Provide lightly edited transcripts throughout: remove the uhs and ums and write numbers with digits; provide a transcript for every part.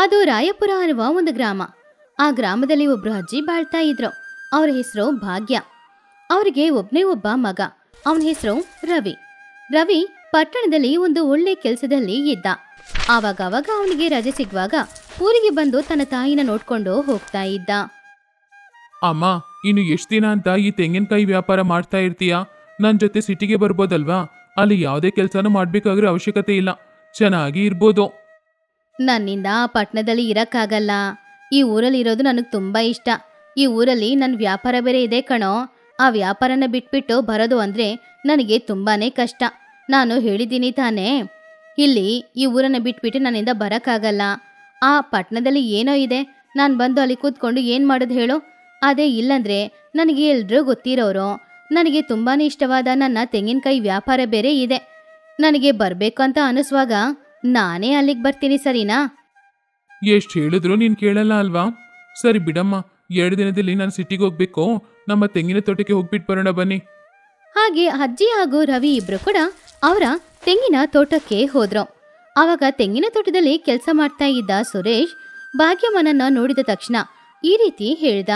ಅದು ರಾಯಪುರ ಅನ್ನುವ ಒಂದು ಗ್ರಾಮ. ಆ ಗ್ರಾಮದಲ್ಲಿ ಒಬ್ರು ಅಜ್ಜಿ ಬಾಳ್ತಾ ಇದ್ರು. ಅವ್ರ ಹೆಸರು ಭಾಗ್ಯ. ಅವರಿಗೆ ಒಬ್ನೇ ಒಬ್ಬ ಮಗ. ಅವನ ಹೆಸರು ರವಿ. ರವಿ ಪಟ್ಟಣದಲ್ಲಿ ಒಂದು ಒಳ್ಳೆ ಕೆಲಸದಲ್ಲಿ ಇದ್ದ. ಆವಾಗವಾಗ ಅವನಿಗೆ ರಜೆ ಸಿಗುವಾಗ ಊರಿಗೆ ಬಂದು ತನ್ನ ತಾಯಿನ ನೋಡ್ಕೊಂಡು ಹೋಗ್ತಾ ಇದ್ದ. ಅಮ್ಮ, ಇನ್ನು ಎಷ್ಟು ದಿನ ಅಂತ ಈ ತೆಂಗಿನಕಾಯಿ ವ್ಯಾಪಾರ ಮಾಡ್ತಾ ಇರ್ತೀಯಾ? ನನ್ನ ಜೊತೆ ಸಿಟಿಗೆ ಬರ್ಬೋದಲ್ವಾ? ಅಲ್ಲಿ ಯಾವುದೇ ಕೆಲಸನೂ ಮಾಡ್ಬೇಕಾಗಿರೋ ಅವಶ್ಯಕತೆ ಇಲ್ಲ, ಚೆನ್ನಾಗಿ ಇರ್ಬೋದು. ನನ್ನಿಂದ ಪಟ್ಟಣದಲ್ಲಿ ಇರಕ್ಕಾಗಲ್ಲ. ಈ ಊರಲ್ಲಿ ಇರೋದು ನನಗೆ ತುಂಬಾ ಇಷ್ಟ. ಈ ಊರಲ್ಲಿ ನನ್ನ ವ್ಯಾಪಾರ ಬೇರೆ ಇದೆ ಕಣೋ. ಆ ವ್ಯಾಪಾರನ ಬಿಟ್ಬಿಟ್ಟು ಬರೋದು ಅಂದ್ರೆ ನನಗೆ ತುಂಬಾನೇ ಕಷ್ಟ. ನಾನು ಹೇಳಿದ್ದೀನಿ ತಾನೇ, ಇಲ್ಲಿ ಈ ಊರನ್ನ ಬಿಟ್ಬಿಟ್ಟು ನನ್ನಿಂದ ಬರಕ್ಕಾಗಲ್ಲ. ಆ ಪಟ್ಟಣದಲ್ಲಿ ಏನೋ ಇದೆ, ನಾನು ಬಂದು ಅಲ್ಲಿ ಕೂತ್ಕೊಂಡು ಏನು ಮಾಡೋದು ಹೇಳು? ಅದೇ ಇಲ್ಲಂದ್ರೆ ನನಗೆ ಎಲ್ರೂ ಗೊತ್ತಿರೋರು, ನನಗೆ ತುಂಬಾನೇ ಇಷ್ಟವಾದ ನನ್ನ ತೆಂಗಿನಕಾಯಿ ವ್ಯಾಪಾರ ಬೇರೆ ಇದೆ. ನನಗೆ ಬರಬೇಕು ಅಂತ ಅನಿಸುವಾಗ ನಾನೇ ಅಲ್ಲಿಗೆ ಬರ್ತೀನಿ, ಸರಿನಾ? ಎಷ್ಟು ಹೇಳಿದ್ರು ನೀನು ಕೇಳಲ್ಲ ಅಲ್ವಾ? ಸರಿ ಬಿಡಮ್ಮ, 2 ದಿನದಲ್ಲಿ ನಾನು ಸಿಟಿಗೆ ಹೋಗ್ಬೇಕು. ನಮ್ಮ ತೆಂಗಿನ ತೋಟಕ್ಕೆ ಹೋಗ್ಬಿಟ್ಟು ಬರೋಣ ಬನ್ನಿ. ಹಾಗೆ ಅಜ್ಜಿ ಹಾಗೂ ರವಿ ಇಬ್ರು ಕೂಡ ಅವರ ತೆಂಗಿನ ತೋಟಕ್ಕೆ ಹೋದ್ರು. ಆವಾಗ ತೆಂಗಿನ ತೋಟದಲ್ಲಿ ಕೆಲಸ ಮಾಡ್ತಾ ಇದ್ದ ಸುರೇಶ್ ಭಾಗ್ಯಮ್ಮನನ್ನ ನೋಡಿದ ತಕ್ಷಣ ಈ ರೀತಿ ಹೇಳ್ದ.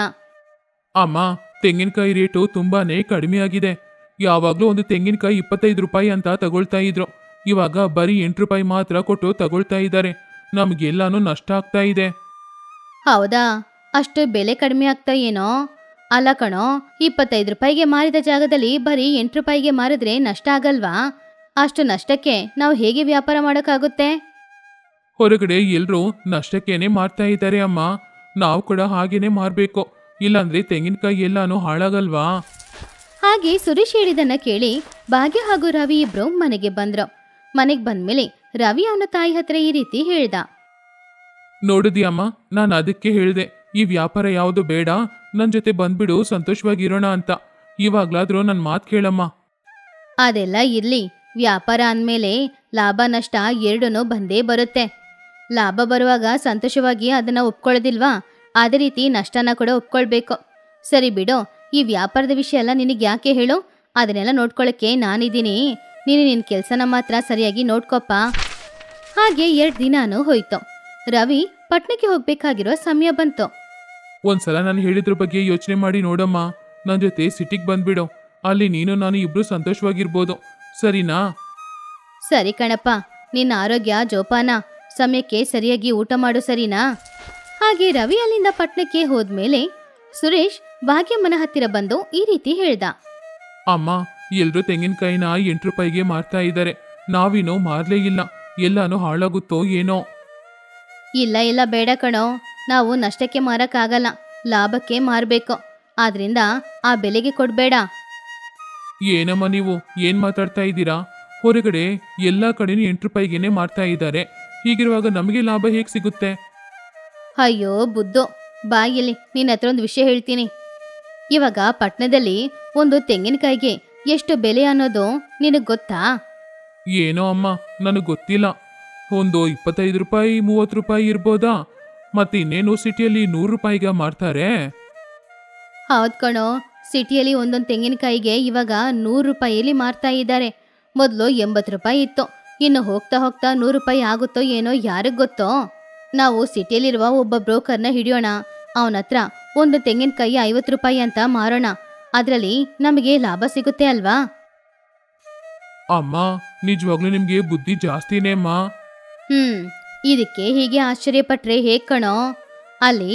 ಅಮ್ಮ, ತೆಂಗಿನಕಾಯಿ ರೇಟು ತುಂಬಾನೇ ಕಡಿಮೆ ಆಗಿದೆ. ಯಾವಾಗಲೂ ಒಂದು ತೆಂಗಿನಕಾಯಿ 25 ರೂಪಾಯಿ ಅಂತ ತಗೊಳ್ತಾ ಇದ್ರು. ಇವಾಗ ಬರೀ 8 ರೂಪಾಯಿ ಮಾತ್ರ ಕೊಟ್ಟು ತಗೊಳ್ತಾ ಇದ್ದಾರೆ. ನಮಗೆಲ್ಲಾನು ನಷ್ಟ ಆಗ್ತಾ ಇದೆ. ಹೌದಾ? ಅಷ್ಟು ಬೆಲೆ ಕಡಿಮೆ ಆಗ್ತಾ ಏನೋ? ಅಲ್ಲ ಕಣೋ, 25 ರೂಪಾಯಿಗೆ ಮಾರಿದ ಜಾಗದಲ್ಲಿ ಬರೀ 8 ರೂಪಾಯಿಗೆ ಮಾರಿದ್ರೆ ನಷ್ಟ ಆಗಲ್ವಾ? ಅಷ್ಟು ನಷ್ಟಕ್ಕೆ ನಾವು ಹೇಗೆ ವ್ಯಾಪಾರ ಮಾಡೋಕ್ಕಾಗುತ್ತೆ? ಹೊರಗಡೆ ಎಲ್ಲರೂ ನಷ್ಟಕ್ಕೇನೆ ಮಾರ್ತಾ ಇದ್ದಾರೆ ಅಮ್ಮ. ನಾವು ಕೂಡ ಹಾಗೇನೆ ಮಾರಬೇಕು, ಇಲ್ಲಾಂದ್ರೆ ತೆಂಗಿನಕಾಯಿ ಎಲ್ಲಾನು ಹಾಳಾಗಲ್ವಾ? ಹಾಗೆ ಸುರೇಶ್ ಹೇಳಿದನ್ನ ಕೇಳಿ ಭಾಗ್ಯ ಹಾಗೂ ರವಿ ಇಬ್ರು ಮನೆಗೆ ಬಂದ್ರು. ಮನೆಗೆ ಬಂದ್ಮೇಲೆ ರವಿ ಅವನ ತಾಯಿ ಹತ್ರ ಈ ರೀತಿ ಹೇಳ್ದ. ನೋಡಿದ್ಯಮ್ಮ, ನಾನು ಅದಕ್ಕೆ ಹೇಳಿದೆ, ಈ ವ್ಯಾಪಾರ ಯಾವುದು ಬೇಡ, ನನ್ನ ಜೊತೆ ಬಂದ್ಬಿಡು, ಸಂತೋಷವಾಗಿರೋಣ ಅಂತ. ಇವಾಗ್ಲಾದ್ರೂ ನನ್ನ ಮಾತು ಕೇಳಮ್ಮ. ಅದೆಲ್ಲ ಇರ್ಲಿ, ವ್ಯಾಪಾರ ಅಂದಮೇಲೆ ಲಾಭ ನಷ್ಟ ಎರಡೂ ಬಂದೇ ಬರುತ್ತೆ. ಲಾಭ ಬರುವಾಗ ಸಂತೋಷವಾಗಿ ಅದನ್ನ ಒಪ್ಕೊಳ್ಳೋದಿಲ್ವಾ? ಅದೇ ರೀತಿ ನಷ್ಟನ ಕೂಡ ಒಪ್ಕೊಳ್ಬೇಕು. ಸರಿ ಬಿಡು, ಈ ವ್ಯಾಪಾರದ ವಿಷಯ ಎಲ್ಲ ನಿನಗೆ ಯಾಕೆ ಹೇಳು? ಅದನ್ನೆಲ್ಲ ನೋಡ್ಕೊಳ್ಳೋಕ್ಕೆ ನಾನಿದ್ದೀನಿ. ನೀನು ನಿನ್ನ ಕೆಲಸನ ಮಾತ್ರ ಸರಿಯಾಗಿ ನೋಡ್ಕೊಪ್ಪ. ಹಾಗೆ 2 ದಿನಾನೂ ಹೋಯ್ತು. ರವಿ ಪಟ್ನಕ್ಕೆ ಹೋಗ್ಬೇಕಾಗಿರೋ ಸಮಯ ಬಂತು. ಒಂದ್ಸಲ ನಾನು ಹೇಳಿದ್ರ ಬಗ್ಗೆ ಯೋಚನೆ ಮಾಡಿ ನೋಡಮ್ಮ. ನನ್ನ ಜೊತೆ ಸಿಟಿಗೆ ಬಂದ್ಬಿಡು, ಅಲ್ಲಿ ನೀನು ನಾನು ಇಬ್ರು ಸಂತೋಷವಾಗಿರ್ಬೋದು, ಸರಿನಾ? ಸರಿ ಕಣಪ್ಪ, ನಿನ್ನ ಆರೋಗ್ಯ ಜೋಪಾನ, ಸಮಯಕ್ಕೆ ಸರಿಯಾಗಿ ಊಟ ಮಾಡು, ಸರಿನಾ? ಹಾಗೆ ರವಿ ಅಲ್ಲಿಂದ ಪಟ್ನಕ್ಕೆ ಹೋದ್ಮೇಲೆ ಸುರೇಶ್ ಭಾಗ್ಯಮ್ಮನ ಹತ್ತಿರ ಬಂದು ಈ ರೀತಿ ಹೇಳ್ದ. ಅಮ್ಮ, ಎಲ್ರೂ ತೆಂಗಿನಕಾಯಿನ 8 ರೂಪಾಯಿಗೆ ಮಾರ್ತಾ ಇದ್ದಾರೆ. ನಾವಿನ್ನೂ ಮಾರ್ಲೇ ಇಲ್ಲ, ಎಲ್ಲಾನು ಹಾಳಾಗುತ್ತೋ ಏನೋ. ಇಲ್ಲ ಇಲ್ಲ ಬೇಡ ಕಣೋ, ನಾವು ನಷ್ಟಕ್ಕೆ ಮಾರಕ್ಕಾಗಲ್ಲ, ಲಾಭಕ್ಕೆ ಮಾರಬೇಕು. ಆದ್ರಿಂದ ಆ ಬೆಲೆಗೆ ಕೊಡಬೇಡ. ಏನಮ್ಮ ನೀವು ಏನ್ ಮಾತಾಡ್ತಾ ಇದ್ದೀರಾ? ಹೊರಗಡೆ ಎಲ್ಲಾ ಕಡೆನೂ 8 ರೂಪಾಯಿಗೇನೆ ಮಾರ್ತಾ ಇದ್ದಾರೆ. ಹೀಗಿರುವಾಗ ನಮಗೆ ಲಾಭ ಹೇಗೆ ಸಿಗುತ್ತೆ? ಅಯ್ಯೋ ಬುದ್ಧು, ಬಾಯಲ್ಲಿ ನಿನ್ನ ಹತ್ರ ಒಂದು ವಿಷಯ ಹೇಳ್ತೀನಿ. ಇವಾಗ ಪಟ್ಟಣದಲ್ಲಿ ಒಂದು ತೆಂಗಿನಕಾಯಿಗೆ ಎಷ್ಟು ಬೆಲೆ ಅನ್ನೋದು ನಿನಗೆ ಗೊತ್ತಾ? ಏನೋ ಅಮ್ಮ, ನನಗೆ ಗೊತ್ತಿಲ್ಲ. ಒಂದು 25 ರೂಪಾಯಿ 30 ರೂಪಾಯಿ ಇರ್ಬೋದಾ? ಮತ್ತೆ ಇನ್ನೇನು ಸಿಟಿಯಲ್ಲಿ 100 ರೂಪಾಯಿಗ ಮಾರ್ತಾರೆ. ಹೌದು ಕಣೋ, ಸಿಟಿಯಲ್ಲಿ ಒಂದೊಂದು ತೆಂಗಿನಕಾಯಿಗೆ ಇವಾಗ 100 ರೂಪಾಯಿಲಿ ಮಾರ್ತಾ ಇದ್ದಾರೆ. ಮೊದಲು 80 ರೂಪಾಯಿ ಇತ್ತು, ಇನ್ನು ಹೋಗ್ತಾ ಹೋಗ್ತಾ 100 ರೂಪಾಯಿ ಆಗುತ್ತೋ ಏನೋ, ಯಾರಿಗೆ ಗೊತ್ತೋ? ನಾವು ಸಿಟಿಯಲ್ಲಿರುವ ಒಬ್ಬ ಬ್ರೋಕರ್ನ ಹಿಡಿಯೋಣ, ಅವನ ಹತ್ರ ಒಂದು ತೆಂಗಿನಕಾಯಿ 50 ರೂಪಾಯಿ ಅಂತ ಮಾರೋಣ. ಅದರಲ್ಲಿ ನಮಗೆ ಲಾಭ ಸಿಗುತ್ತೆ ಅಲ್ವಾ? ಅಮ್ಮ, ನಿಜವಾಗ್ಲೂ ನಿಮ್ಗೆ ಬುದ್ಧಿ ಜಾಸ್ತಿನೇ ಅಮ್ಮ. ಇದಕ್ಕೆ ಹೀಗೆ ಆಶ್ಚರ್ಯಪಟ್ರೆ ಹೇಗ್ ಕಣೋ? ಅಲ್ಲಿ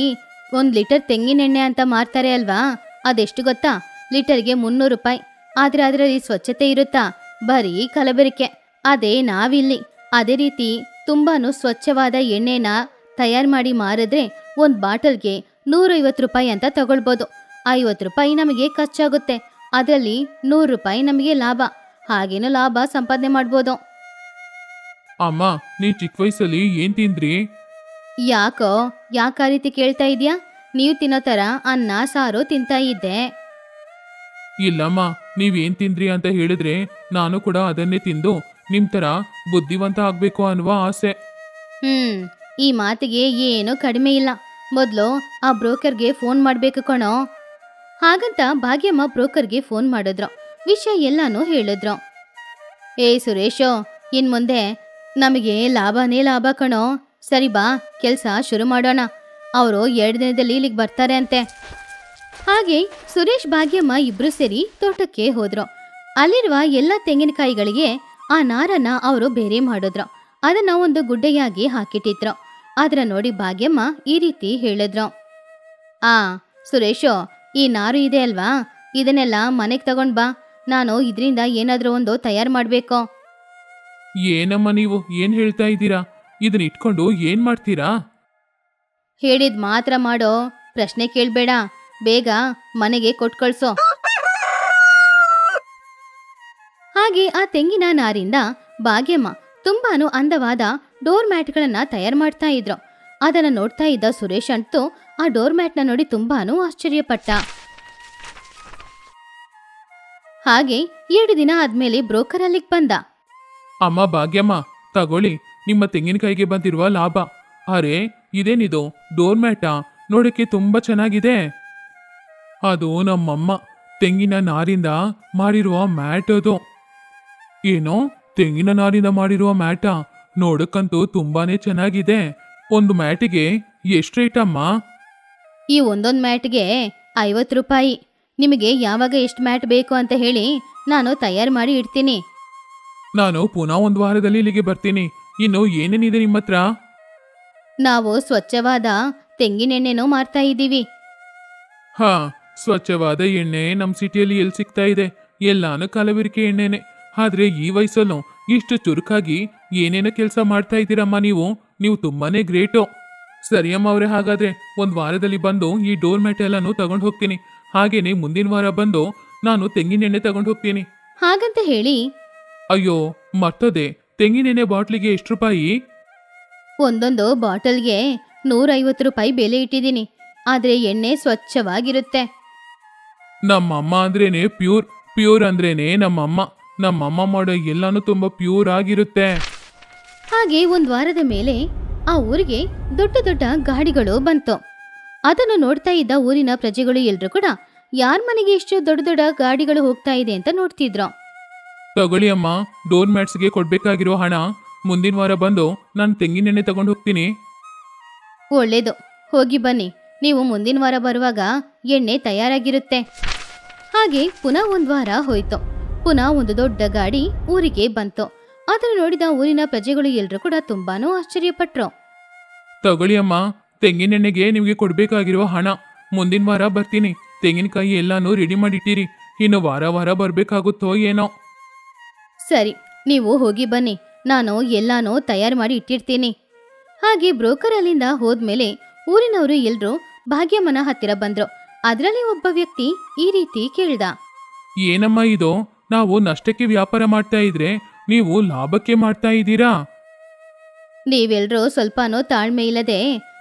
1 ಲೀಟರ್ ತೆಂಗಿನೆಣ್ಣೆ ಅಂತ ಮಾರ್ತಾರೆ ಅಲ್ವಾ? ಅದೆಷ್ಟು ಗೊತ್ತಾ? ಲೀಟರ್ಗೆ 300 ರೂಪಾಯಿ. ಆದ್ರೆ ಅದರಲ್ಲಿ ಸ್ವಚ್ಛತೆ ಇರುತ್ತಾ? ಬರೀ ಕಲಬೆರಕೆ. ಅದೇ ನಾವಿಲ್ಲಿ ಅದೇ ರೀತಿ ತುಂಬಾನು ಸ್ವಚ್ಛವಾದ ಎಣ್ಣೆನ ತಯಾರು ಮಾಡಿ ಮಾರಿದ್ರೆ 1 ಬಾಟಲ್ಗೆ 150 ರೂಪಾಯಿ ಅಂತ ತಗೊಳ್ಬೋದು. 50 ರೂಪಾಯಿ ನಮಗೆ ಖರ್ಚಾಗುತ್ತೆ, ಅದರಲ್ಲಿ 100 ರೂಪಾಯಿ ನಮಗೆ ಲಾಭ. ಹಾಗೇನು ಲಾಭ ಸಂಪಾದನೆ ಮಾಡ್ಬೋದು. ಅಮ್ಮ, ನೀ ಚಿಕ್ಕ ವಯಸ್ಸಲ್ಲಿ ಏನ್ ತಿಂದ್ರಿ? ಯಾಕೋ ಯಾಕೆ ಆ ರೀತಿ ಕೇಳ್ತಾ ಇದೀಯಾ? ನೀವು ತಿನ್ನೋ ಥರ ಅನ್ನ ಸಾರು ತಿಂತಾ ಇದ್ದೆ. ಇಲ್ಲಮ್ಮ, ನೀವೇನ್ ತಿಂದ್ರಿ ಅಂತ ಹೇಳಿದ್ರೆ ನಾನು ಕೂಡ ಅದನ್ನೇ ತಿಂದು ನಿಮ್ ತರ ಬುದ್ಧಿವಂತ ಆಗ್ಬೇಕು ಅನ್ನುವ ಆಸೆ. ಈ ಮಾತಿಗೆ ಏನು ಕಡಿಮೆ ಇಲ್ಲ. ಮೊದಲು ಆ ಬ್ರೋಕರ್ಗೆ ಫೋನ್ ಮಾಡಬೇಕು ಕಣೋ. ಹಾಗಂತ ಭಾಗ್ಯಮ್ಮ ಬ್ರೋಕರ್ಗೆ ಫೋನ್ ಮಾಡಿದ್ರು. ವಿಷಯ ಎಲ್ಲಾನು ಹೇಳಿದ್ರು. ಸುರೇಶೋ, ಇನ್ ಮುಂದೆ ನಮಗೆ ಲಾಭನೇ ಲಾಭ ಕಣೋ. ಸರಿ ಬಾ, ಕೆಲಸ ಶುರು ಮಾಡೋಣ. ಅವರು 2 ದಿನದಲ್ಲಿ ಇಲ್ಲಿಗೆ ಬರ್ತಾರೆ ಅಂತೆ. ಹಾಗೆ ಸುರೇಶ್ ಭಾಗ್ಯಮ್ಮ ಇಬ್ರು ಸೇರಿ ತೋಟಕ್ಕೆ ಹೋದ್ರು. ಅಲ್ಲಿರುವ ಎಲ್ಲ ತೆಂಗಿನಕಾಯಿಗಳಿಗೆ ಆ ನಾರನ್ನ ಅವರು ಬೇರೆ ಮಾಡಿದ್ರು. ಅದನ್ನ ಒಂದು ಗುಡ್ಡೆಯಾಗಿ ಹಾಕಿಟ್ಟಿದ್ರು. ಅದರ ನೋಡಿ ಭಾಗ್ಯಮ್ಮ ಈ ರೀತಿ ಹೇಳಿದ್ರು. ಆ ಸುರೇಶು, ಈ ನಾರು ಇದೆ ಅಲ್ವಾ, ಇದನ್ನೆಲ್ಲ ಮನೆಗೆ ತಗೊಂಡ್ ಬಾ. ನಾನು ಇದರಿಂದ ಏನಾದ್ರೂ ಒಂದು ತಯಾರು ಮಾಡ್ಬೇಕು. ಏನಮ್ಮ ನೀವು ಏನ್ ಹೇಳ್ತಾ ಇದ್ದೀರಾ? ಇದನ್ನ ಇಟ್ಕೊಂಡು ಏನ್ ಮಾಡ್ತೀರಾ? ಹೇಳಿದ್ ಮಾತ್ರ ಮಾಡೋ, ಪ್ರಶ್ನೆ ಕೇಳ್ಬೇಡ. ಬೇಗ ಮನೆಗೆ ಕೊಟ್ಕಳ್ಸೋ. ಹಾಗೆ ಆ ತೆಂಗಿನ ನಾರಿಂದ ಭಾಗ್ಯಮ್ಮ ತುಂಬಾನು ಅಂದವಾದ ಡೋರ್ ಮ್ಯಾಟ್ಗಳನ್ನ ತಯಾರು ಮಾಡ್ತಾ ಇದ್ರು. ಅದನ್ನ ನೋಡ್ತಾ ಇದ್ದ ಸುರೇಶ್ ಅಂತೂ ಆ ಡೋರ್ ಮ್ಯಾಟ್ನ ನೋಡಿ ತುಂಬಾನು ಆಶ್ಚರ್ಯಪಟ್ಟ. ಹಾಗೆ 2 ದಿನ ಆದ್ಮೇಲೆ ಬ್ರೋಕರ್ ಅಲ್ಲಿಗೆ ಬಂದ. ಅಮ್ಮ ಭಾಗ್ಯಮ್ಮ, ತಗೊಳ್ಳಿ ನಿಮ್ಮ ತೆಂಗಿನಕಾಯಿಗೆ ಬಂದಿರುವ ಲಾಭ. ಅರೆ, ಇದೇನಿದು ಡೋರ್ ಮ್ಯಾಟಾ? ನೋಡಕ್ಕೆ ತುಂಬಾ ಚೆನ್ನಾಗಿದೆ. ಅದು ನಮ್ಮಮ್ಮ ತೆಂಗಿನ ನಾರಿಂದ ಮಾಡಿರುವ ಮ್ಯಾಟ್. ಅದು ಏನೋ ತೆಂಗಿನ ನಾರಿಂದ ಮಾಡಿರುವ ಮ್ಯಾಟಾ? ನೋಡಕ್ಕಂತೂ ತುಂಬಾನೇ ಚೆನ್ನಾಗಿದೆ. ಒಂದು ಮ್ಯಾಟಿಗೆ ಎಷ್ಟು ರೇಟ್ ಅಮ್ಮ? ಈ ಒಂದೊಂದು ಮ್ಯಾಟ್ಗೆ 50 ರೂಪಾಯಿ. ನಿಮಗೆ ಯಾವಾಗ ಎಷ್ಟು ಮ್ಯಾಟ್ ಬೇಕು ಅಂತ ಹೇಳಿ, ನಾನು ತಯಾರು ಮಾಡಿ ಇಡ್ತೀನಿ. ನಾನು ಪುನಃ 1 ವಾರದಲ್ಲಿ ಇಲ್ಲಿಗೆ ಬರ್ತೀನಿ. ಇನ್ನು ಏನೇನಿದೆ ನಿಮ್ಮ ಹತ್ರ? ನಾವು ಸ್ವಚ್ಛವಾದ ತೆಂಗಿನೆಣ್ಣೆನೂ ಮಾರ್ತಾ ಇದ್ದೀವಿ. ಹಾ, ಸ್ವಚ್ಛವಾದ ಎಣ್ಣೆ ನಮ್ಮ ಸಿಟಿಯಲ್ಲಿ ಎಲ್ಲಿ ಸಿಗ್ತಾ ಇದೆ? ಎಲ್ಲಾನು ಕಲಬೆರಕೆ ಎಣ್ಣೆನೆ. ಆದ್ರೆ ಈ ವಯಸ್ಸಲ್ಲೂ ಇಷ್ಟು ಚುರುಕಾಗಿ ಏನೇನೋ ಕೆಲಸ ಮಾಡ್ತಾ ಇದ್ದೀರಮ್ಮ ನೀವು. ನೀವು ತುಂಬಾನೇ ಗ್ರೇಟು. ಸರಿಯಮ್ಮ ಅವರೇ, ಹಾಗಾದ್ರೆ 1 ವಾರದಲ್ಲಿ ಬಂದು ಈ ಡೋರ್ ಮ್ಯಾಟ್ ಎಲ್ಲಾನು ತಗೊಂಡು ಹೋಗ್ತೀನಿ. ಹಾಗೇನೆ ಮುಂದಿನ ವಾರ ಬಂದು ನಾನು ತೆಂಗಿನೆಣ್ಣೆ ತಗೊಂಡು ಹೋಗ್ತೀನಿ. ಹಾಗಂತ ಹೇಳಿ, ಅಯ್ಯೋ ಮರ್ತದೆ, ತೆಂಗಿನೆಣ್ಣೆ ಬಾಟ್ಲಿಗೆ ಎಷ್ಟು ರೂಪಾಯಿ? ಒಂದೊಂದು ಬಾಟಲ್ಗೆ 150 ರೂಪಾಯಿ ಬೆಲೆ ಇಟ್ಟಿದ್ದೀನಿ. ಆದ್ರೆ ಎಣ್ಣೆ ಸ್ವಚ್ಛವಾಗಿರುತ್ತೆ. ನಮ್ಮಮ್ಮ ಅಂದ್ರೇನೆ ಪ್ಯೂರ್ ಅಂದ್ರೇನೆ ನಮ್ಮಮ್ಮ. ನಮ್ಮಮ್ಮ ಮಾಡೋ ಎಲ್ಲಾನು ತುಂಬಾ ಪ್ಯೂರ್ ಆಗಿರುತ್ತೆ. ಹಾಗೆ 1 ವಾರದ ಮೇಲೆ ಆ ಊರಿಗೆ ದೊಡ್ಡ ದೊಡ್ಡ ಗಾಡಿಗಳು ಬಂತು. ಅದನ್ನು ನೋಡ್ತಾ ಇದ್ದ ಊರಿನ ಪ್ರಜೆಗಳು ಎಲ್ರು ಕೂಡ ಯಾರ ಮನೆಗೆ ಇಷ್ಟು ದೊಡ್ಡ ದೊಡ್ಡ ಗಾಡಿಗಳು ಹೋಗ್ತಾ ಇದೆ ಅಂತ ನೋಡ್ತಿದ್ರು. ತಗೊಳ್ಳಿ ಅಮ್ಮ, ಡೋರ್ ಮ್ಯಾಟ್ಸ್ಗೆ ಕೊಡ್ಬೇಕಾಗಿರೋ ಹಣ. ಮುಂದಿನ ವಾರ ಬಂದು ನಾನು ತೆಂಗಿನೆಣ್ಣೆ ತಗೊಂಡು ಹೋಗ್ತೀನಿ. ಒಳ್ಳೇದು, ಹೋಗಿ ಬನ್ನಿ. ನೀವು ಮುಂದಿನ ವಾರ ಬರುವಾಗ ಎಣ್ಣೆ ತಯಾರಾಗಿರುತ್ತೆ. ಹಾಗೆ ಪುನಃ 1 ವಾರ ಹೋಯ್ತು. ಪುನಃ ಒಂದು ದೊಡ್ಡ ಗಾಡಿ ಊರಿಗೆ ಬಂತು. ಅದನ್ನು ನೋಡಿದ ಊರಿನ ಪ್ರಜೆಗಳು ಎಲ್ರು ಕೂಡ ತುಂಬಾನು ಆಶ್ಚರ್ಯಪಟ್ರು. ತಗೊಳ್ಳಿ ಅಮ್ಮ, ತೆಂಗಿನೆಣ್ಣೆಗೆ ನಿಮಗೆ ಕೊಡ್ಬೇಕಾಗಿರುವ ಹಣ. ಮುಂದಿನ ವಾರ ಬರ್ತೀನಿ. ತೆಂಗಿನಕಾಯಿ ಎಲ್ಲಾನು ರೆಡಿ ಮಾಡಿಟ್ಟಿರಿ. ಇನ್ನು ವಾರ ಬರ್ಬೇಕಾಗುತ್ತೋ ಏನೋ. ಸರಿ, ನೀವು ಹೋಗಿ ಬನ್ನಿ. ನಾನು ಎಲ್ಲಾನು ತಯಾರು ಮಾಡಿ ಇಟ್ಟಿರ್ತೀನಿ. ಹಾಗೆ ಬ್ರೋಕರ್ ಅಲ್ಲಿಂದ ಹೋದ್ಮೇಲೆ ಊರಿನವರು ಎಲ್ರು ಭಾಗ್ಯಮ್ಮನ ಹತ್ತಿರ ಬಂದ್ರು. ಅದರಲ್ಲಿ ಒಬ್ಬ ವ್ಯಕ್ತಿ ಈ ರೀತಿ ಕೇಳ್ದ. ಏನಮ್ಮ ಇದು? ನಾವು ನಷ್ಟಕ್ಕೆ ವ್ಯಾಪಾರ ಮಾಡ್ತಾ ಇದ್ರೆ ನೀವು ಲಾಭಕ್ಕೆ ಮಾಡ್ತಾ ಇದ್ದೀರಾ? ನೀವೆಲ್ರೂ ಸ್ವಲ್ಪನೂ ತಾಳ್ಮೆ ಇಲ್ಲದೆ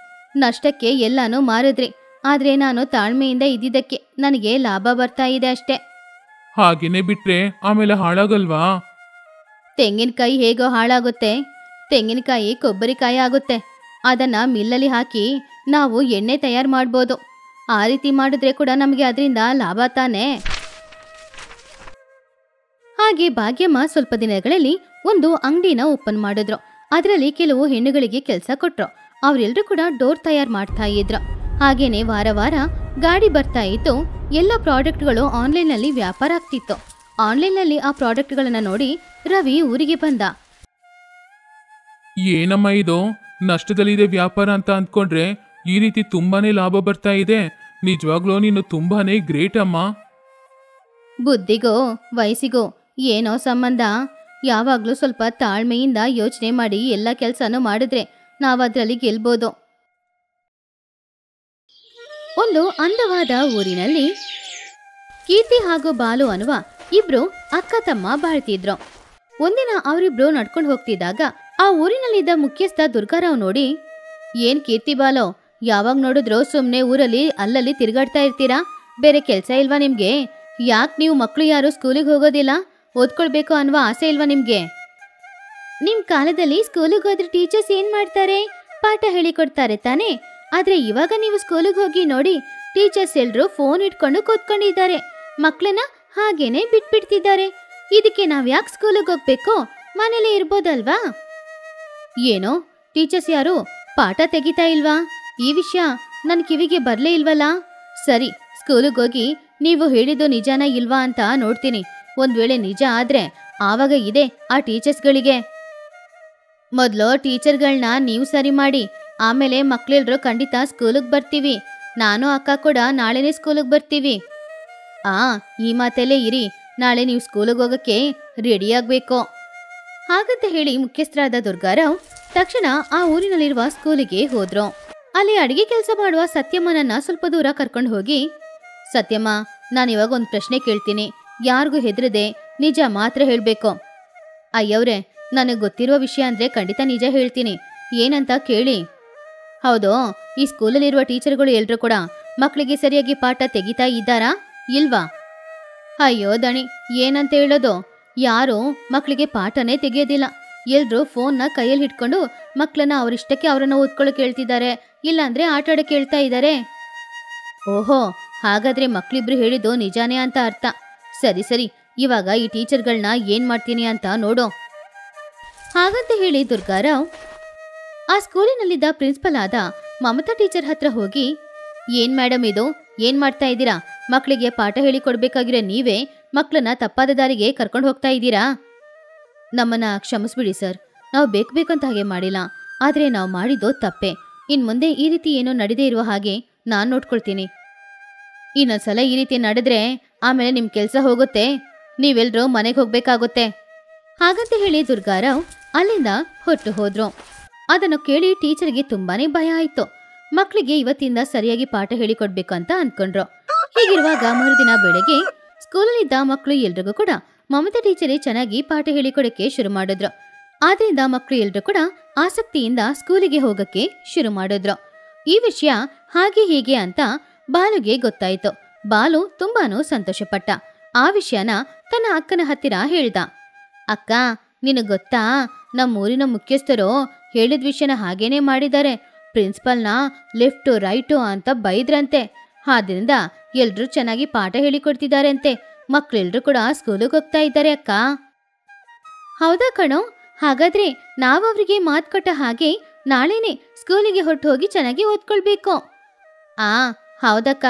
ನಷ್ಟಕ್ಕೆ ಎಲ್ಲಾನು ಮಾರಿದ್ರಿ. ಆದ್ರೆ ನಾನು ತಾಳ್ಮೆಯಿಂದ ಇದ್ದಿದ್ದಕ್ಕೆ ನನಗೆ ಲಾಭ ಬರ್ತಾ ಇದೆ ಅಷ್ಟೇ. ಹಾಗೇನೆ ಬಿಟ್ರೆ ಆಮೇಲೆ ಹಾಳಾಗಲ್ವಾ? ತೆಂಗಿನಕಾಯಿ ಹೇಗೋ ಹಾಳಾಗುತ್ತೆ, ತೆಂಗಿನಕಾಯಿ ಕೊಬ್ಬರಿಕಾಯಿ ಆಗುತ್ತೆ. ಅದನ್ನ ಮಿಲ್ಲಲ್ಲಿ ಹಾಕಿ ನಾವು ಎಣ್ಣೆ ತಯಾರು ಮಾಡ್ಬೋದು. ಆ ರೀತಿ ಮಾಡಿದ್ರೆ ಕೂಡ ನಮಗೆ ಅದರಿಂದ ಲಾಭ ತಾನೇ. ಹಾಗೆ ಭಾಗ್ಯಮ್ಮ ಸ್ವಲ್ಪ ದಿನಗಳಲ್ಲಿ ಒಂದು ಅಂಗಡಿನ ಓಪನ್ ಮಾಡಿದ್ರು. ಅದರಲ್ಲಿ ಕೆಲವು ಹೆಣ್ಣುಗಳಿಗೆ ಕೆಲಸ ಕೊಟ್ರು. ಅವರೆಲ್ಲರೂ ಕೂಡ ಡೋರ್ ತಯಾರು ಮಾಡ್ತಾ ಇದ್ರು. ಹಾಗೇನೆ ವಾರ ಗಾಡಿ ಬರ್ತಾ ಇತ್ತು. ಎಲ್ಲ ಪ್ರಾಡಕ್ಟ್ಗಳು ಆನ್ಲೈನ್ನಲ್ಲಿ ವ್ಯಾಪಾರ ಆಗ್ತಿತ್ತು. ಆನ್ಲೈನ್ನಲ್ಲಿ ಆ ಪ್ರಾಡಕ್ಟ್ಗಳನ್ನ ನೋಡಿ ರವಿ ಊರಿಗೆ ಬಂದ. ಏನಮ್ಮ ಇದು? ನಷ್ಟದಲ್ಲಿದೆ ವ್ಯಾಪಾರ ಅಂತ ಅಂದ್ಕೊಂಡ್ರೆ ಈ ರೀತಿ ತುಂಬಾನೇ ಲಾಭ ಬರ್ತಾ ಇದೆ. ನಿಜವಾಗ್ಲೂ ನೀನು ತುಂಬಾನೇ ಗ್ರೇಟ್ ಅಮ್ಮ. ಬುದ್ಧಿಗೋ ವಯಸ್ಸಿಗೋ ಏನೋ ಸಂಬಂಧ. ಯಾವಾಗ್ಲೂ ಸ್ವಲ್ಪ ತಾಳ್ಮೆಯಿಂದ ಯೋಚನೆ ಮಾಡಿ ಎಲ್ಲ ಕೆಲಸನೂ ಮಾಡಿದ್ರೆ ನಾವದ್ರಲ್ಲಿ ಗೆಲ್ಬೋದು. ಒಂದು ಅಂದವಾದ ಊರಿನಲ್ಲಿ ಕೀರ್ತಿ ಹಾಗೂ ಬಾಲು ಅನ್ನುವ ಇಬ್ರು ಅಕ್ಕ ತಮ್ಮ ಬಾಳ್ತಿದ್ರು. ಒಂದಿನ ಅವರಿಬ್ರು ನಡ್ಕೊಂಡು ಹೋಗ್ತಿದ್ದಾಗ ಆ ಊರಿನಲ್ಲಿದ್ದ ಮುಖ್ಯಸ್ಥ ದುರ್ಗಾರಾವ್ ನೋಡಿ, ಏನ್ ಕೀರ್ತಿ ಬಾಲು, ಯಾವಾಗ ನೋಡಿದ್ರು ಸುಮ್ನೆ ಊರಲ್ಲಿ ಅಲ್ಲಲ್ಲಿ ತಿರುಗಾಡ್ತಾ ಇರ್ತೀರಾ? ಬೇರೆ ಕೆಲ್ಸ ಇಲ್ವಾ ನಿಮ್ಗೆ? ಯಾಕೆ ನೀವು ಮಕ್ಕಳು ಯಾರು ಸ್ಕೂಲಿಗೆ ಹೋಗೋದಿಲ್ಲ? ಓದ್ಕೊಳ್ಬೇಕು ಅನ್ನುವ ಆಸೆ ಇಲ್ವಾ ನಿಮ್ಗೆ? ನಿಮ್ ಕಾಲದಲ್ಲಿ ಸ್ಕೂಲಿಗೆ ಹೋದ್ರೆ ಟೀಚರ್ಸ್ ಏನ್ ಮಾಡ್ತಾರೆ? ಪಾಠ ಹೇಳಿಕೊಡ್ತಾರೆ ತಾನೇ. ಆದ್ರೆ ಇವಾಗ ನೀವು ಸ್ಕೂಲಿಗೆ ಹೋಗಿ ನೋಡಿ, ಟೀಚರ್ಸ್ ಎಲ್ರು ಫೋನ್ ಇಟ್ಕೊಂಡು ಕೂತ್ಕೊಂಡಿದ್ದಾರೆ. ಮಕ್ಕಳನ್ನ ಹಾಗೇನೆ ಬಿಟ್ಬಿಡ್ತಿದ್ದಾರೆ. ಇದಕ್ಕೆ ನಾವ್ ಯಾಕೆ ಸ್ಕೂಲಿಗೆ ಹೋಗ್ಬೇಕು? ಮನೇಲಿ ಇರ್ಬೋದಲ್ವಾ? ಏನೋ ಟೀಚರ್ಸ್ ಯಾರು ಪಾಠ ತೆಗಿತಾ ಇಲ್ವಾ? ಈ ವಿಷಯ ನನ್ನ ಕಿವಿಗೆ ಬರ್ಲೇ ಇಲ್ವಲ್ಲ. ಸರಿ, ಸ್ಕೂಲಿಗೆ ಹೋಗಿ ನೀವು ಹೇಳಿದ್ದು ನಿಜಾನ ಇಲ್ವಾ ಅಂತ ನೋಡ್ತೀನಿ. ಒಂದ್ ವೇಳೆ ನಿಜ ಆದ್ರೆ ಆವಾಗ ಇದೆ ಆ ಟೀಚರ್ಸ್ಗಳಿಗೆ. ಮೊದಲು ಟೀಚರ್ಗಳನ್ನ ನೀವು ಸರಿ ಮಾಡಿ, ಆಮೇಲೆ ಮಕ್ಳೆಲ್ರು ಖಂಡಿತ ಸ್ಕೂಲಿಗೆ ಬರ್ತೀವಿ. ನಾನು ಅಕ್ಕ ಕೂಡ ನಾಳೆನೇ ಸ್ಕೂಲಿಗೆ ಬರ್ತೀವಿ. ಈ ಮಾತಲ್ಲೇ ಇರಿ, ನಾಳೆ ನೀವು ಸ್ಕೂಲಿಗೆ ಹೋಗಕ್ಕೆ ರೆಡಿಯಾಗಬೇಕು. ಹಾಗಂತ ಹೇಳಿ ಮುಖ್ಯಸ್ಥರಾದ ದುರ್ಗಾರಾವ್ ತಕ್ಷಣ ಆ ಊರಿನಲ್ಲಿರುವ ಸ್ಕೂಲಿಗೆ ಹೋದ್ರು. ಅಲ್ಲಿ ಅಡಿಗೆ ಕೆಲಸ ಮಾಡುವ ಸತ್ಯಮ್ಮನನ್ನ ಸ್ವಲ್ಪ ದೂರ ಕರ್ಕೊಂಡು ಹೋಗಿ, ಸತ್ಯಮ್ಮ, ನಾನಿವಾಗ ಒಂದು ಪ್ರಶ್ನೆ ಕೇಳ್ತೀನಿ, ಯಾರಿಗೂ ಹೆದರದೆ ನಿಜ ಮಾತ್ರ ಹೇಳ್ಬೇಕು. ಅಯ್ಯವ್ರೆ, ನನಗೆ ಗೊತ್ತಿರುವ ವಿಷಯ ಅಂದ್ರೆ ಖಂಡಿತ ನಿಜ ಹೇಳ್ತೀನಿ, ಏನಂತ ಕೇಳಿ. ಹೌದು, ಈ ಸ್ಕೂಲಲ್ಲಿರುವ ಟೀಚರ್ಗಳು ಎಲ್ರೂ ಕೂಡ ಮಕ್ಕಳಿಗೆ ಸರಿಯಾಗಿ ಪಾಠ ತೆಗಿತಾ ಇದ್ದಾರಾ ಇಲ್ವಾ? ಅಯ್ಯೋ ದಣಿ, ಏನಂತ ಹೇಳೋದು, ಯಾರು ಮಕ್ಕಳಿಗೆ ಪಾಠನೇ ತೆಗೆಯೋದಿಲ್ಲ. ಎಲ್ರೂ ಫೋನ್ನ ಕೈಯಲ್ಲಿ ಹಿಡ್ಕೊಂಡು ಮಕ್ಕಳನ್ನ ಅವರಿಷ್ಟಕ್ಕೆ ಅವರನ್ನ ಓದ್ಕೊಳ್ಳೋಕೆ ಹೇಳ್ತಿದ್ದಾರೆ, ಇಲ್ಲಾಂದ್ರೆ ಆಟ ಆಡಕ್ಕೆ ಹೇಳ್ತಾ ಇದ್ದಾರೆ. ಓಹೋ, ಹಾಗಾದ್ರೆ ಮಕ್ಳಿಬ್ರು ಹೇಳಿದ್ದು ನಿಜಾನೇ ಅಂತ ಅರ್ಥ. ಸರಿ ಸರಿ, ಇವಾಗ ಈ ಟೀಚರ್ಗಳನ್ನ ಏನ್ ಮಾಡ್ತೀನಿ ಅಂತ ನೋಡು. ಹಾಗಂತ ಹೇಳಿ ದುರ್ಗಾರಾವ್ ಆ ಸ್ಕೂಲಿನಲ್ಲಿದ್ದ ಪ್ರಿನ್ಸಿಪಲ್ ಆದ ಮಮತಾ ಟೀಚರ್ ಹತ್ರ ಹೋಗಿ, ಏನ್ ಮೇಡಮ್ ಇದು, ಏನ್ ಮಾಡ್ತಾ ಇದ್ದೀರಾ? ಮಕ್ಕಳಿಗೆ ಪಾಠ ಹೇಳಿಕೊಡ್ಬೇಕಾಗಿರೋ ನೀವೇ ಮಕ್ಕಳನ್ನ ತಪ್ಪಾದ ದಾರಿಗೆ ಕರ್ಕೊಂಡು ಹೋಗ್ತಾ ಇದ್ದೀರಾ? ನಮ್ಮನ್ನ ಕ್ಷಮಿಸ್ಬಿಡಿ ಸರ್, ನಾವು ಬೇಕಂತ ಹಾಗೆ ಮಾಡಿಲ್ಲ. ಆದ್ರೆ ನಾವು ಮಾಡಿದ್ದು ತಪ್ಪೆ. ಇನ್ ಮುಂದೆ ಈ ರೀತಿ ಏನೋ ನಡೆದೇ ಇರುವ ಹಾಗೆ ನಾನ್ ನೋಡ್ಕೊಳ್ತೀನಿ. ಇನ್ನೊಂದ್ಸಲ ಈ ರೀತಿ ನಡೆದ್ರೆ ಆಮೇಲೆ ನಿಮ್ ಕೆಲ್ಸ ಹೋಗುತ್ತೆ, ನೀವೆಲ್ರೂ ಮನೆಗೆ ಹೋಗ್ಬೇಕಾಗುತ್ತೆ. ಹಾಗಂತ ಹೇಳಿ ದುರ್ಗಾರಾವ್ ಅಲ್ಲಿಂದ ಹೊರಟು ಹೋದ್ರು. ಅದನ್ನು ಕೇಳಿ ಟೀಚರ್ಗೆ ತುಂಬಾನೇ ಭಯ ಆಯ್ತು. ಮಕ್ಕಳಿಗೆ ಇವತ್ತಿಂದ ಸರಿಯಾಗಿ ಪಾಠ ಹೇಳಿಕೊಡ್ಬೇಕು ಅಂತ ಅನ್ಕೊಂಡ್ರು. ಹೀಗಿರುವಾಗ ಮರುದಿನ ಬೆಳಗ್ಗೆ ಸ್ಕೂಲಲ್ಲಿದ್ದ ಮಕ್ಕಳು ಎಲ್ರಿಗೂ ಕೂಡ ಮಮತಾ ಟೀಚರೇ ಚೆನ್ನಾಗಿ ಪಾಠ ಹೇಳಿಕೊಡಕ್ಕೆ ಶುರು ಮಾಡಿದ್ರು. ಆದ್ರಿಂದ ಮಕ್ಕಳು ಎಲ್ರೂ ಕೂಡ ಆಸಕ್ತಿಯಿಂದ ಸ್ಕೂಲಿಗೆ ಹೋಗಕ್ಕೆ ಶುರು ಮಾಡಿದ್ರು. ಈ ವಿಷಯ ಹಾಗೆ ಹೀಗೆ ಅಂತ ಬಾಲುಗೆ ಗೊತ್ತಾಯ್ತು. ಬಾಲು ತುಂಬಾನು ಸಂತೋಷಪಟ್ಟ. ಆ ವಿಷಯನ ತನ್ನ ಅಕ್ಕನ ಹತ್ತಿರ ಹೇಳ್ದ. ಅಕ್ಕ, ನಿನಗ್ ಗೊತ್ತಾ, ನಮ್ಮೂರಿನ ಮುಖ್ಯಸ್ಥರು ಹೇಳಿದ ವಿಷಯನ ಹಾಗೇನೆ ಮಾಡಿದ್ದಾರೆ. ಪ್ರಿನ್ಸಿಪಲ್ನ ಲೆಫ್ಟು ರೈಟು ಅಂತ ಬೈದ್ರಂತೆ. ಆದ್ರಿಂದ ಎಲ್ರೂ ಚೆನ್ನಾಗಿ ಪಾಠ ಹೇಳಿಕೊಡ್ತಿದ್ದಾರೆ ಅಂತೆ. ಮಕ್ಳೆಲ್ರೂ ಕೂಡ ಸ್ಕೂಲಿಗೆ ಹೋಗ್ತಾ ಇದ್ದಾರೆ ಅಕ್ಕ. ಹೌದಾ ಕಣೋ, ಹಾಗಾದ್ರೆ ನಾವು ಅವ್ರಿಗೆ ಮಾತು ಕೊಟ್ಟ ಹಾಗೆ ನಾಳೆನೆ ಸ್ಕೂಲಿಗೆ ಹೊರಟು ಹೋಗಿ ಚೆನ್ನಾಗಿ ಓದ್ಕೊಳ್ಬೇಕು. ಹೌದಕ್ಕ,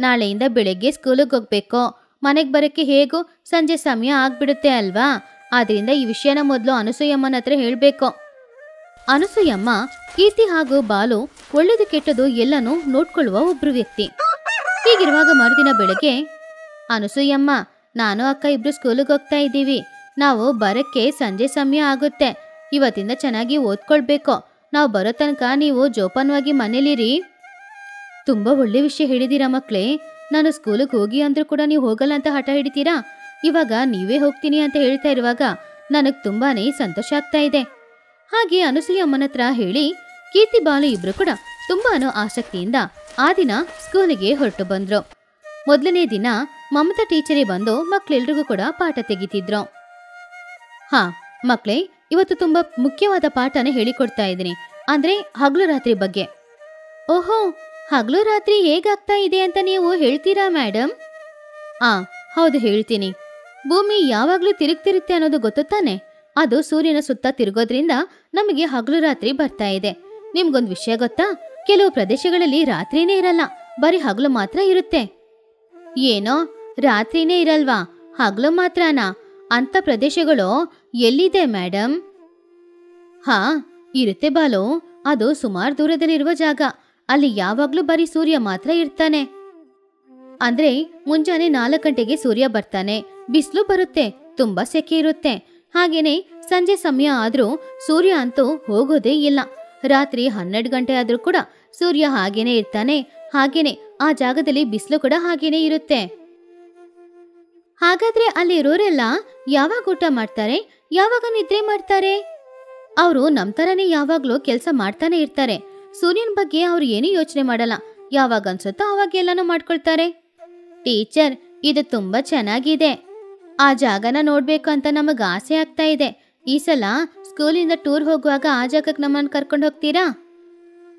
ನಾಳೆಯಿಂದ ಬೆಳಗ್ಗೆ ಸ್ಕೂಲಿಗೆ ಹೋಗ್ಬೇಕು. ಮನೆಗೆ ಬರೋಕ್ಕೆ ಹೇಗೂ ಸಂಜೆ ಸಮಯ ಆಗ್ಬಿಡುತ್ತೆ ಅಲ್ವಾ? ಆದ್ರಿಂದ ಈ ವಿಷಯನ ಮೊದಲು ಅನಸೂಯಮ್ಮನ ಹತ್ರ ಹೇಳ್ಬೇಕು. ಅನಸೂಯಮ್ಮ ಕೀರ್ತಿ ಹಾಗೂ ಬಾಲು ಒಳ್ಳೇದು ಕೆಟ್ಟದು ಎಲ್ಲನೂ ನೋಡ್ಕೊಳ್ಳುವ ಒಬ್ರು ವ್ಯಕ್ತಿ. ಹೀಗಿರುವಾಗ ಮರುದಿನ ಬೆಳಗ್ಗೆ, ಅನಸೂಯಮ್ಮ, ನಾನು ಅಕ್ಕ ಇಬ್ರು ಸ್ಕೂಲಿಗೆ ಹೋಗ್ತಾ ಇದ್ದೀವಿ. ನಾವು ಬರಕ್ಕೆ ಸಂಜೆ ಸಮಯ ಆಗುತ್ತೆ. ಇವತ್ತಿಂದ ಚೆನ್ನಾಗಿ ಓದ್ಕೊಳ್ಬೇಕು. ನಾವು ಬರೋ ತನಕ ನೀವು ಜೋಪಾನವಾಗಿ ಮನೇಲಿರಿ. ತುಂಬಾ ಒಳ್ಳೆ ವಿಷಯ ಹೇಳಿದೀರಾ ಮಕ್ಳೇ. ನಾನು ಸ್ಕೂಲಿಗೆ ಹೋಗಿ ಅಂದ್ರೂ ಕೂಡ ನೀವು ಹೋಗಲ್ಲ ಅಂತ ಹಠ ಹಿಡಿತೀರಾ. ಇವಾಗ ನೀವೇ ಹೋಗ್ತೀನಿ ಅಂತ ಹೇಳ್ತಾ ಇರುವಾಗ ನನಗ್ ತುಂಬಾನೇ ಸಂತೋಷ ಆಗ್ತಾ ಇದೆ. ಹಾಗೆ ಅನಸೂಯಮ್ಮನ ಹತ್ರ ಹೇಳಿ ಕೀರ್ತಿ ಬಾಲು ಇಬ್ರು ಕೂಡ ತುಂಬಾನು ಆಸಕ್ತಿಯಿಂದ ಆ ದಿನ ಸ್ಕೂಲಿಗೆ ಹೊರಟು ಬಂದ್ರು. ಮೊದಲನೇ ದಿನ ಮಮತಾ ಟೀಚರೇ ಬಂದು ಮಕ್ಳೆಲ್ರಿಗೂ ಕೂಡ ಪಾಠ ತೆಗಿತಿದ್ರು. ಮಕ್ಳೇ, ಇವತ್ತು ತುಂಬಾ ಮುಖ್ಯವಾದ ಪಾಠನ ಹೇಳಿಕೊಡ್ತಾ ಇದ್ದೀನಿ. ಅಂದ್ರೆ ಹಗಲು ರಾತ್ರಿ ಬಗ್ಗೆ. ಓಹೋ, ಹಗಲು ರಾತ್ರಿ ಹೇಗಾಗ್ತಾ ಇದೆ ಅಂತ ನೀವು ಹೇಳ್ತೀರಾ ಮೇಡಮ್? ಹೌದು, ಹೇಳ್ತೀನಿ. ಭೂಮಿ ಯಾವಾಗ್ಲೂ ತಿರುಗ್ತಿರುತ್ತೆ ಅನ್ನೋದು ಗೊತ್ತಾನೆ. ಅದು ಸೂರ್ಯನ ಸುತ್ತ ತಿರುಗೋದ್ರಿಂದ ನಮಗೆ ಹಗಲು ರಾತ್ರಿ ಬರ್ತಾ ಇದೆ. ನಿಮ್ಗೊಂದು ವಿಷಯ ಗೊತ್ತಾ? ಕೆಲವು ಪ್ರದೇಶಗಳಲ್ಲಿ ರಾತ್ರಿನೇ ಇರಲ್ಲ, ಬರೀ ಹಗಲು ಮಾತ್ರ ಇರುತ್ತೆ. ಏನೋ ರಾತ್ರಿನೇ ಇರಲ್ವಾ, ಹಗಲು ಮಾತ್ರನಾ? ಅಂತ ಪ್ರದೇಶಗಳು ಎಲ್ಲಿದೆ ಮೇಡಮ್? ಇರುತ್ತೆ ಬಾಲು. ಅದು ಸುಮಾರು ದೂರದಲ್ಲಿರುವ ಜಾಗ. ಅಲ್ಲಿ ಯಾವಾಗ್ಲೂ ಬರೀ ಸೂರ್ಯ ಮಾತ್ರ ಇರ್ತಾನೆ. ಅಂದ್ರೆ ಮುಂಜಾನೆ 4 ಗಂಟೆಗೆ ಸೂರ್ಯ ಬರ್ತಾನೆ, ಬಿಸಿಲು ಬರುತ್ತೆ, ತುಂಬಾ ಸೆಕೆ ಇರುತ್ತೆ. ಹಾಗೇನೆ ಸಂಜೆ ಸಮಯ ಆದ್ರೂ ಸೂರ್ಯ ಅಂತೂ ಹೋಗೋದೇ ಇಲ್ಲ. ರಾತ್ರಿ 12 ಗಂಟೆ ಆದ್ರೂ ಕೂಡ ಸೂರ್ಯ ಹಾಗೇನೆ ಇರ್ತಾನೆ. ಹಾಗೇನೆ ಆ ಜಾಗದಲ್ಲಿ ಬಿಸಿಲು ಕೂಡ ಹಾಗೇನೆ ಇರುತ್ತೆ. ಹಾಗಾದ್ರೆ ಅಲ್ಲಿರೋರೆಲ್ಲ ಯಾವಾಗ ಊಟ ಮಾಡ್ತಾರೆ, ಯಾವಾಗ ನಿದ್ರೆ ಮಾಡ್ತಾರೆ? ಅವರು ನಮ್ ತರನೇ ಯಾವಾಗ್ಲೂ ಕೆಲಸ ಮಾಡ್ತಾನೆ ಇರ್ತಾರೆ. ಸೂರ್ಯನ ಬಗ್ಗೆ ಅವ್ರು ಏನೂ ಯೋಚನೆ ಮಾಡಲ್ಲ. ಯಾವಾಗ ಅನ್ಸುತ್ತೋ ಅವಾಗ ಎಲ್ಲಾನು ಮಾಡ್ಕೊಳ್ತಾರೆ. ಟೀಚರ್, ಇದು ತುಂಬಾ ಚೆನ್ನಾಗಿದೆ. ಆ ಜಾಗನ ನೋಡ್ಬೇಕು ಅಂತ ನಮಗ್ ಆಸೆ ಆಗ್ತಾ ಇದೆ. ಈ ಸಲ ಸ್ಕೂಲಿಂದ ಟೂರ್ ಹೋಗುವಾಗ ಆ ಜಾಗಕ್ಕೆ ನಮ್ಮನ್ನು ಕರ್ಕೊಂಡು ಹೋಗ್ತೀರಾ?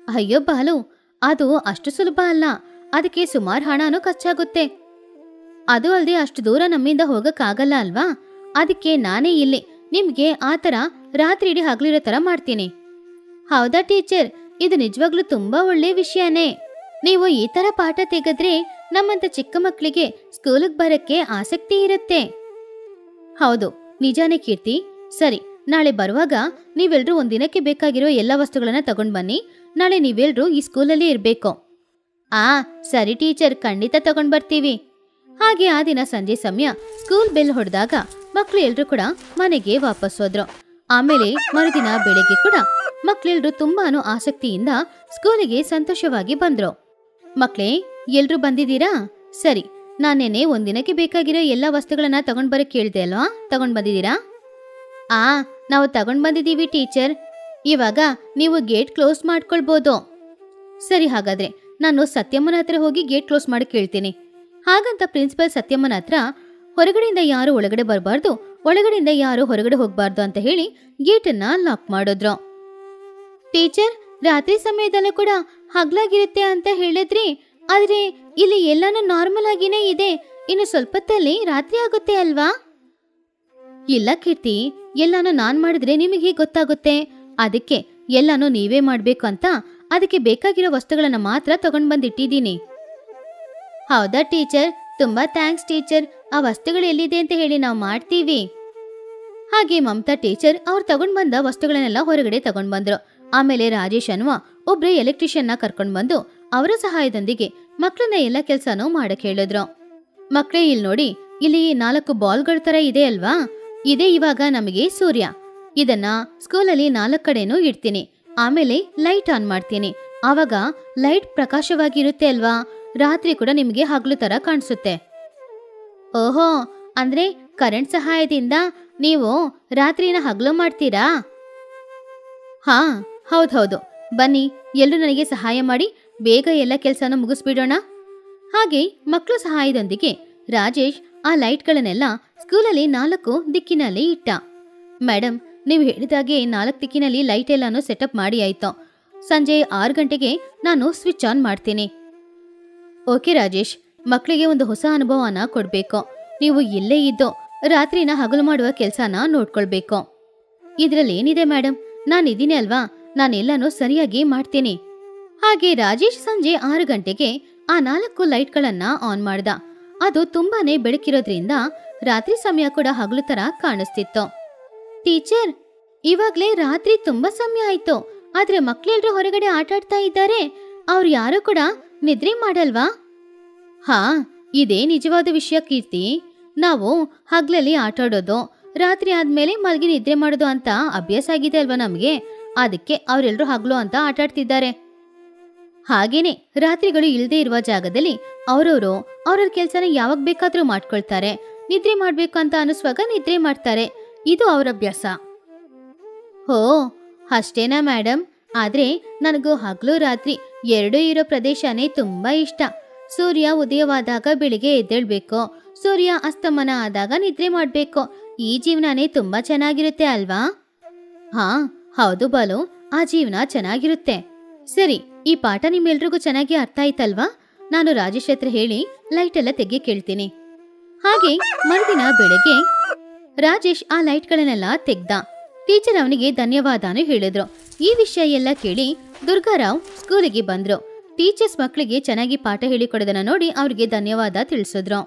ಅಯ್ಯೋ ಬಾಲು, ಅದು ಅಷ್ಟು ಸುಲಭ ಅಲ್ಲ. ಅದಕ್ಕೆ ಸುಮಾರು ಹಣನೂ ಖರ್ಚಾಗುತ್ತೆ. ಅದು ಅಲ್ಲದೆ ಅಷ್ಟು ದೂರ ನಮ್ಮಿಂದ ಹೋಗಕ್ಕಾಗಲ್ಲ ಅಲ್ವಾ? ಅದಕ್ಕೆ ನಾನೇ ಇಲ್ಲಿ ನಿಮ್ಗೆ ಆ ಥರ ರಾತ್ರಿ ಇಡೀ ಹಗಲಿರೋ ಥರ ಮಾಡ್ತೀನಿ. ಹೌದಾ ಟೀಚರ್, ಇದು ನಿಜವಾಗ್ಲೂ ತುಂಬಾ ಒಳ್ಳೆ ವಿಷಯನೇ. ನೀವು ಈ ತರ ಪಾಠ ತೆಗೆದ್ರೆ ನಮ್ಮಂತ ಚಿಕ್ಕ ಮಕ್ಕಳಿಗೆ ಸ್ಕೂಲಿಗೆ ಬರಕ್ಕೆ ಆಸಕ್ತಿ ಇರುತ್ತೆ. ಹೌದು, ನಿಜಾನೇ ಕೀರ್ತಿ. ಸರಿ, ನಾಳೆ ಬರುವಾಗ ನೀವೆಲ್ರೂ ಒಂದಿನಕ್ಕೆ ಬೇಕಾಗಿರೋ ಎಲ್ಲ ವಸ್ತುಗಳನ್ನ ತಗೊಂಡ್ ಬನ್ನಿ. ನಾಳೆ ನೀವೆಲ್ರೂ ಈ ಸ್ಕೂಲಲ್ಲಿ ಇರ್ಬೇಕು. ಸರಿ ಟೀಚರ್, ಖಂಡಿತ ತಗೊಂಡ್ ಬರ್ತೀವಿ. ಹಾಗೆ ಆ ದಿನ ಸಂಜೆ ಸಮಯ ಸ್ಕೂಲ್ ಬೆಲ್ ಹೊಡೆದಾಗ ಮಕ್ಳು ಎಲ್ರು ಕೂಡ ಮನೆಗೆ ವಾಪಸ್ ಹೋದ್ರು. ಆಮೇಲೆ ಮರುದಿನ ಬೆಳಿಗ್ಗೆ ಕೂಡ ಮಕ್ಳೆಲ್ರು ತುಂಬಾನು ಆಸಕ್ತಿಯಿಂದ ಸ್ಕೂಲಿಗೆ ಸಂತೋಷವಾಗಿ ಬಂದ್ರು. ಮಕ್ಳೇ, ಎಲ್ರು ಬಂದಿದ್ದೀರಾ? ಸರಿ, ನಾನೇನೆ ಒಂದಿನಕ್ಕೆ ಬೇಕಾಗಿರೋ ಎಲ್ಲ ವಸ್ತುಗಳನ್ನ ತಗೊಂಡ್ ಬರಕ್ ಕೇಳ್ದೆ ಅಲ್ವಾ? ತಗೊಂಡ್ ಬಂದಿದ್ದೀರಾ? ನಾವು ತಗೊಂಡ್ ಬಂದಿದ್ದೀವಿ ಟೀಚರ್. ಇವಾಗ ನೀವು ಗೇಟ್ ಕ್ಲೋಸ್ ಮಾಡ್ಕೊಳ್ಬೋದು. ಸರಿ, ಹಾಗಾದ್ರೆ ನಾನು ಸತ್ಯಮ್ಮನ ಹತ್ರ ಹೋಗಿ ಗೇಟ್ ಕ್ಲೋಸ್ ಮಾಡಿ ಕೇಳ್ತೀನಿ. ಹಾಗಂತ ಪ್ರಿನ್ಸಿಪಲ್ ಸತ್ಯಮ್ಮನ ಹತ್ರ ಹೊರಗಡೆಯಿಂದ ಯಾರು ಒಳಗಡೆ ಬರಬಾರ್ದು, ಒಳಗಡೆಯಿಂದ ಯಾರು ಹೊರಗಡೆ ಹೋಗ್ಬಾರ್ದು ಅಂತ ಹೇಳಿ ಗೇಟನ್ನ ಲಾಕ್ ಮಾಡಿದ್ರು. ಟೀಚರ್, ರಾತ್ರಿ ಸಮಯದಲ್ಲೂ ಕೂಡ ಹಗ್ಲಾಗಿರುತ್ತೆ ಅಂತ ಹೇಳಿದ್ರಿ, ಆದ್ರೆ ಇಲ್ಲಿ ಎಲ್ಲಾನು ನಾರ್ಮಲ್ ಆಗಿನೇ ಇದೆ. ಇನ್ನು ಸ್ವಲ್ಪತ್ತಲ್ಲಿ ರಾತ್ರಿ ಆಗುತ್ತೆ ಅಲ್ವಾ? ಇಲ್ಲ ಕೀರ್ತಿ, ಎಲ್ಲಾನು ನಾನ್ ಮಾಡಿದ್ರೆ ನಿಮಗೆ ಗೊತ್ತಾಗುತ್ತೆ. ಅದಕ್ಕೆ ಎಲ್ಲಾನು ನೀವೇ ಮಾಡ್ಬೇಕು ಅಂತ ಅದಕ್ಕೆ ಬೇಕಾಗಿರೋ ವಸ್ತುಗಳನ್ನ ಮಾತ್ರ ತಗೊಂಡ್ ಬಂದಿಟ್ಟಿದ್ದೀನಿ. ಹೌದಾ ಟೀಚರ್, ತುಂಬಾ ಥ್ಯಾಂಕ್ಸ್ ಟೀಚರ್. ಆ ವಸ್ತುಗಳು ಎಲ್ಲಿದೆ ಅಂತ ಹೇಳಿ ನಾವು ಮಾಡ್ತೀವಿ. ಹಾಗೆ ಮಮತಾ ಟೀಚರ್ ಅವ್ರು ತಗೊಂಡ್ ಬಂದ ವಸ್ತುಗಳನ್ನೆಲ್ಲ ಹೊರಗಡೆ ತಗೊಂಡ್ ಬಂದ್ರು. ಆಮೇಲೆ ರಾಜೇಶ್ ಅನ್ನುವ ಒಬ್ರೇ ಎಲೆಕ್ಟ್ರಿಷಿಯನ್ನ ಕರ್ಕೊಂಡ್ ಬಂದು ಅವರ ಸಹಾಯದೊಂದಿಗೆ ಮಕ್ಕಳನ್ನ ಎಲ್ಲ ಕೆಲ್ಸಾನು ಮಾಡಕ್ ಹೇಳಿದ್ರು. ಮಕ್ಕಳೇ, ಇಲ್ಲಿ ನೋಡಿ, ಇಲ್ಲಿ 4 ಬಾಲ್ಗಳ ತರ ಇದೆ ಅಲ್ವಾ? ಇದೇ ಇವಾಗ ನಮಗೆ ಸೂರ್ಯ. ಇದನ್ನ ಸ್ಕೂಲಲ್ಲಿ 4 ಕಡೆನೂ ಇಡ್ತೀನಿ. ಆಮೇಲೆ ಲೈಟ್ ಆನ್ ಮಾಡ್ತೀನಿ. ಆವಾಗ ಲೈಟ್ ಪ್ರಕಾಶವಾಗಿರುತ್ತೆ ಅಲ್ವಾ? ರಾತ್ರಿ ಕೂಡ ನಿಮಗೆ ಹಗಲು ತರ ಕಾಣಿಸುತ್ತೆ. ಓಹೋ, ಅಂದ್ರೆ ಕರೆಂಟ್ ಸಹಾಯದಿಂದ ನೀವು ರಾತ್ರಿನ ಹಗಲು ಮಾಡ್ತೀರಾ? ಹೌದೌದು. ಬನ್ನಿ, ಎಲ್ಲರೂ ನನಗೆ ಸಹಾಯ ಮಾಡಿ ಬೇಗ ಎಲ್ಲ ಕೆಲಸನ ಮುಗಿಸ್ಬಿಡೋಣ. ಹಾಗೆ ಮಕ್ಕಳು ಸಹಾಯದೊಂದಿಗೆ ರಾಜೇಶ್ ಆ ಲೈಟ್ಗಳನ್ನೆಲ್ಲ ಸ್ಕೂಲಲ್ಲಿ 4 ದಿಕ್ಕಿನಲ್ಲಿ ಇಟ್ಟ. ಮೇಡಮ್, ನೀವು ಹೇಳಿದಾಗೆ 4 ದಿಕ್ಕಿನಲ್ಲಿ ಲೈಟ್ ಎಲ್ಲಾನು ಸೆಟಪ್ ಮಾಡಿ ಆಯ್ತು. ಸಂಜೆ 6 ಗಂಟೆಗೆ ನಾನು ಸ್ವಿಚ್ ಆನ್ ಮಾಡ್ತೀನಿ. ಓಕೆ ರಾಜೇಶ್, ಮಕ್ಕಳಿಗೆ ಒಂದು ಹೊಸ ಅನುಭವನ ಕೊಡ್ಬೇಕು. ನೀವು ಇಲ್ಲೇ ಇದ್ದು ರಾತ್ರಿನ ಹಗಲು ಮಾಡುವ ಕೆಲಸನ ನೋಡ್ಕೊಳ್ಬೇಕು. ಇದ್ರಲ್ಲಿ ಏನಿದೆ ಮೇಡಮ್, ನಾನಿದ್ದೀನಿ ಅಲ್ವಾ, ನಾನೆಲ್ಲಾನು ಸರಿಯಾಗಿ ಮಾಡ್ತೀನಿ. ಹಾಗೆ ರಾಜೇಶ್ ಸಂಜೆ 6 ಗಂಟೆಗೆ ಆ 4 ಲೈಟ್ಗಳನ್ನ ಆನ್ ಮಾಡ್ದ. ಅದು ತುಂಬಾನೇ ಬೆಳಕಿರೋದ್ರಿಂದ ರಾತ್ರಿ ಸಮಯ ಕೂಡ ಹಗಲು ತರ ಕಾಣಿಸ್ತಿತ್ತು. ಟೀಚರ್, ಇವಾಗ್ಲೇ ರಾತ್ರಿ ತುಂಬಾ ಸಮಯ ಆಯ್ತು, ಆದ್ರೆ ಮಕ್ಳೆಲ್ರೂ ಹೊರಗಡೆ ಆಟಾಡ್ತಾ ಇದ್ದಾರೆ. ಅವ್ರು ಯಾರು ಕೂಡ ನಿದ್ರೆ ಮಾಡಲ್ವಾ? ಇದೇ ನಿಜವಾದ ವಿಷಯ ಕೀರ್ತಿ. ನಾವು ಹಗ್ಲಲ್ಲಿ ಆಟಾಡೋದು, ರಾತ್ರಿ ಆದ್ಮೇಲೆ ಮಲ್ಗಿ ನಿದ್ರೆ ಮಾಡೋದು ಅಂತ ಅಭ್ಯಾಸ ಆಗಿದೆ ಅಲ್ವಾ ನಮ್ಗೆ. ಅದಕ್ಕೆ ಅವರೆಲ್ಲರೂ ಹಗ್ಲು ಅಂತ ಆಟಾಡ್ತಿದ್ದಾರೆ. ಹಾಗೇನೆ ರಾತ್ರಿಗಳು ಇಲ್ದೇ ಇರುವ ಜಾಗದಲ್ಲಿ ಅವ್ರವ್ರು ಅವ್ರವ್ರ ಕೆಲ್ಸನ ಯಾವಾಗ ಬೇಕಾದ್ರೂ ಮಾಡ್ಕೊಳ್ತಾರೆ. ನಿದ್ರೆ ಮಾಡ್ಬೇಕು ಅಂತ ಅನಿಸ್ವಾಗ ನಿದ್ರೆ ಮಾಡ್ತಾರೆ. ಇದು ಅವ್ರ ಅಭ್ಯಾಸ. ಅಷ್ಟೇನಾ ಮೇಡಮ್? ಆದ್ರೆ ನನಗೂ ಹಗ್ಲು ರಾತ್ರಿ 2 ಇರೋ ಪ್ರದೇಶನೇ ತುಂಬಾ ಇಷ್ಟ. ಸೂರ್ಯ ಉದಯವಾದಾಗ ಬೆಳಿಗ್ಗೆ ಎದ್ದೇಳ್ಬೇಕು, ಸೂರ್ಯ ಅಸ್ತಮನ ಆದಾಗ ನಿದ್ರೆ ಮಾಡ್ಬೇಕು. ಈ ಜೀವನನೇ ತುಂಬಾ ಚೆನ್ನಾಗಿರುತ್ತೆ ಅಲ್ವಾ? ಹೌದು ಬಾಲು, ಆ ಜೀವನ ಚೆನ್ನಾಗಿರುತ್ತೆ. ಸರಿ, ಈ ಪಾಠ ನಿಮ್ಮೆಲ್ರಿಗೂ ಚೆನ್ನಾಗಿ ಅರ್ಥ ಆಯ್ತಲ್ವಾ? ನಾನು ರಾಜೇಶ್ ಹತ್ರ ಹೇಳಿ ಲೈಟ್ ಎಲ್ಲ ತೆಗಿ ಕೇಳ್ತೀನಿ. ಹಾಗೆ ಮರುದಿನ ಬೆಳಗ್ಗೆ ರಾಜೇಶ್ ಆ ಲೈಟ್ಗಳನ್ನೆಲ್ಲ ತೆಗ್ದ. ಟೀಚರ್ ಅವನಿಗೆ ಧನ್ಯವಾದನು ಹೇಳಿದ್ರು. ಈ ವಿಷಯ ಎಲ್ಲ ಕೇಳಿ ದುರ್ಗಾರಾವ್ ಸ್ಕೂಲಿಗೆ ಬಂದ್ರು. ಟೀಚರ್ಸ್ ಮಕ್ಕಳಿಗೆ ಚೆನ್ನಾಗಿ ಪಾಠ ಹೇಳಿಕೊಡೋದನ್ನ ನೋಡಿ ಅವ್ರಿಗೆ ಧನ್ಯವಾದ ತಿಳಿಸಿದ್ರು.